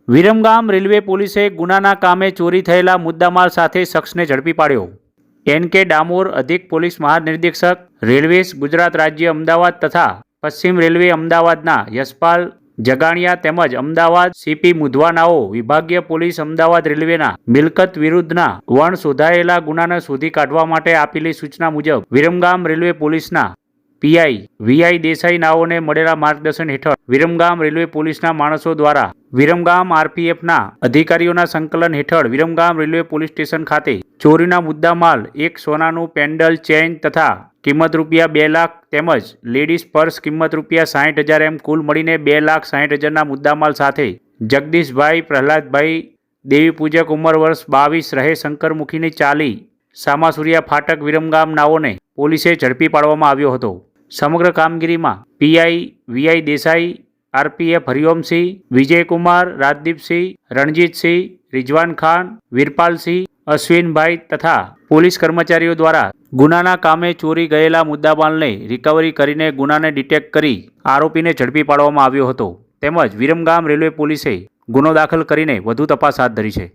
Viramgam railway પોલીસે ગુનાના કામે ચોરી થયેલા મુદ્દામાલ સાથે શખ્સને ઝડપી પાડ્યો. એન.કે. ડામોર, અધિક પોલીસ મહાનિર્દેશક, રેલવેઝ ગુજરાત રાજ્ય અમદાવાદ તથા પશ્ચિમ રેલવે અમદાવાદના યશપાલ જગાણિયા તેમજ અમદાવાદ સીપી મુધવાનાઓ વિભાગીય પોલીસ અમદાવાદ રેલવેના મિલકત વિરુદ્ધના વણ શોધાયેલા ગુનાને શોધી કાઢવા માટે આપેલી સૂચના મુજબ વિરમગામ રેલવે પોલીસના પીઆઈ વી.આઈ. દેસાઈ નાઓને મળેલા માર્ગદર્શન હેઠળ વિરમગામ રેલવે પોલીસના માણસો દ્વારા વિરમગામ આરપીએફના અધિકારીઓના સંકલન હેઠળ વિરમગામ રેલવે પોલીસ સ્ટેશન ખાતે ચોરીના મુદ્દામાલ એક સોનાનું પેન્ડલ ચેઇન તથા કિંમત રૂપિયા 2 લાખ તેમજ લેડીઝ પર્સ કિંમત રૂપિયા 60,000 એમ કુલ મળીને 2,60,000ના મુદ્દામાલ સાથે જગદીશભાઈ પ્રહલાદભાઈ દેવી પૂજક ઉંમર વર્ષ 22 રહે શંકરમુખીની ચાલી સામાસુરિયા ફાટક વિરમગામ નાઓને પોલીસે ઝડપી પાડવામાં આવ્યો હતો. સમગ્ર કામગીરીમાં પીઆઈ વી.આઈ. દેસાઈ, આરપીએફ હરિઓમસિંહ, વિજયકુમાર, રાજદીપસિંહ, રણજીતસિંહ, રિઝવાન ખાન, વીરપાલસિંહ, અશ્વિનભાઈ તથા પોલીસ કર્મચારીઓ દ્વારા ગુનાના કામે ચોરી ગયેલા મુદ્દામાલને રિકવરી કરીને ગુનાને ડિટેક્ટ કરી આરોપીને ઝડપી પાડવામાં આવ્યો હતો. તેમજ વિરમગામ રેલવે પોલીસે ગુનો દાખલ કરીને વધુ તપાસ હાથ ધરી છે.